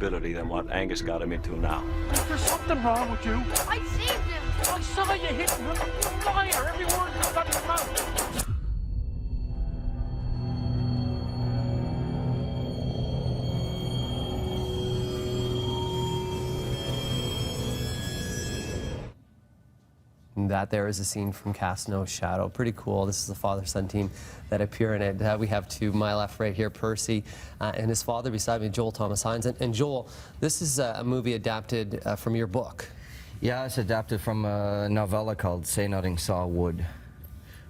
ability than what Angus got him into now. There's something wrong with you. I saved him. I saw you hit him. You liar. Every word comes out of your mouth. That there is a scene from Cast No Shadow. Pretty cool. This is the father-son team that appear in it. We have to my left, right here, Percy and his father beside me, Joel Thomas Hynes. And Joel, this is a movie adapted from your book. Yeah, it's adapted from a novella called Say Nothing Saw Wood,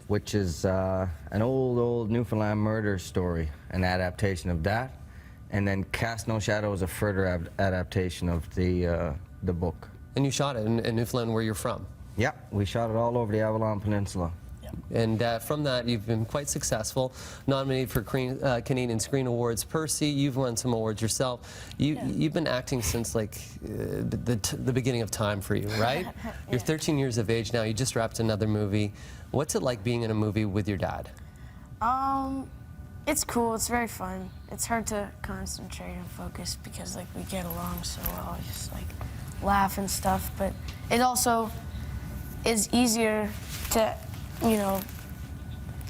which is an old Newfoundland murder story, an adaptation of that. And then Cast No Shadow is a further adaptation of the book. And you shot it in Newfoundland, where you're from. Yeah, we shot it all over the Avalon Peninsula. And from that, you've been quite successful, nominated for Canadian Screen Awards. Percy, you've won some awards yourself. You've been acting since like the beginning of time for you, right? Yeah. You're 13 years of age now. You just wrapped another movie. What's it like being in a movie with your dad? It's cool. It's very fun. It's hard to concentrate and focus because like we get along so well. I just like laugh and stuff, but it also is easier to, you know,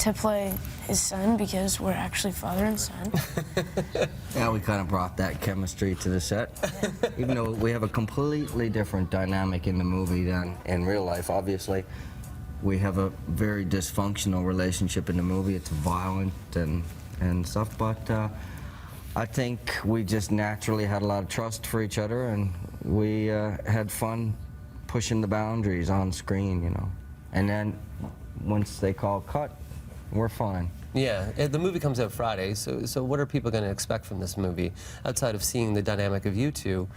to play his son because we're actually father and son. Yeah, we kind of brought that chemistry to the set. Yeah. Even though we have a completely different dynamic in the movie than in real life, obviously. We have a very dysfunctional relationship in the movie. It's violent and stuff, but I think we just naturally had a lot of trust for each other, and we had fun pushing the boundaries on screen, you know. And then once they call cut, we're fine. Yeah, the movie comes out Friday, so what are people going to expect from this movie? Outside of seeing the dynamic of you two,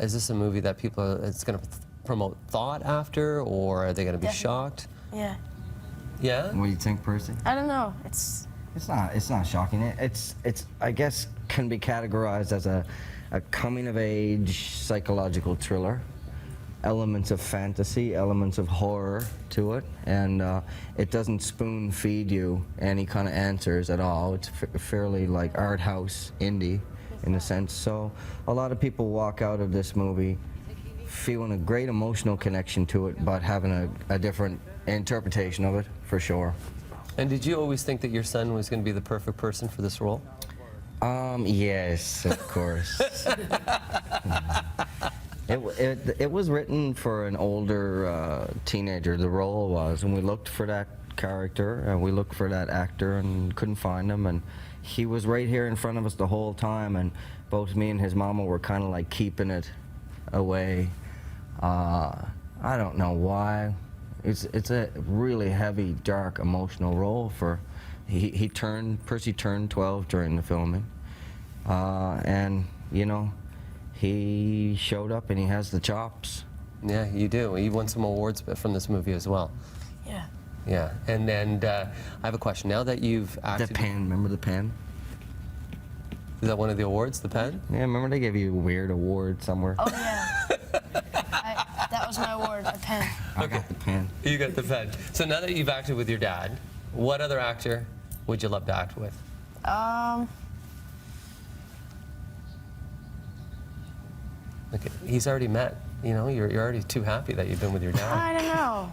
is this a movie that it's going to promote thought after, or are they going to be shocked? Yeah. Yeah? What do you think, Percy? I don't know. It's not shocking. It's I guess can be categorized as a coming-of-age psychological thriller. Elements of fantasy, elements of horror to it, and it doesn't spoon-feed you any kind of answers at all. It's fairly like art house indie in a sense. So a lot of people walk out of this movie feeling a great emotional connection to it, but having a different interpretation of it, for sure. And did you always think that your son was going to be the perfect person for this role? Yes, of course. It was written for an older teenager, the role was, and we looked for that character, and we looked for that actor and couldn't find him, and he was right here in front of us the whole time, and both me and his mama were kind of like keeping it away. I don't know why. It's a really heavy, dark, emotional role for, Percy turned 12 during the filming, and you know, he showed up and he has the chops. Yeah, you do. You won some awards from this movie as well. Yeah. Yeah, and I have a question. Now that you've acted... The pen, remember the pen? Is that one of the awards, the pen? Yeah, remember they gave you a weird award somewhere? Oh yeah. That was my award, a pen. I got the pen. You got the pen. So now that you've acted with your dad, what other actor would you love to act with? Look, he's already met. You know, you're already too happy that you've been with your dad. I don't know.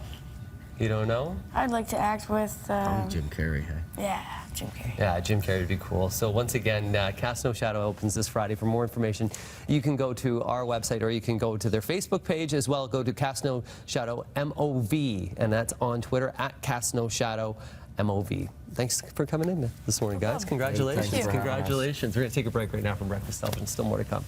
You don't know? I'd like to act with... Jim Carrey, hey? Yeah, Jim Carrey. Yeah, Jim Carrey would be cool. So once again, Cast No Shadow opens this Friday. For more information, you can go to our website, or you can go to their Facebook page as well. Go to Cast No Shadow MOV, and that's on Twitter at Cast No Shadow MOV. Thanks for coming in this morning, guys. Congratulations. Thank you. Congratulations. We're going to take a break right now from Breakfast Television. Still more to come.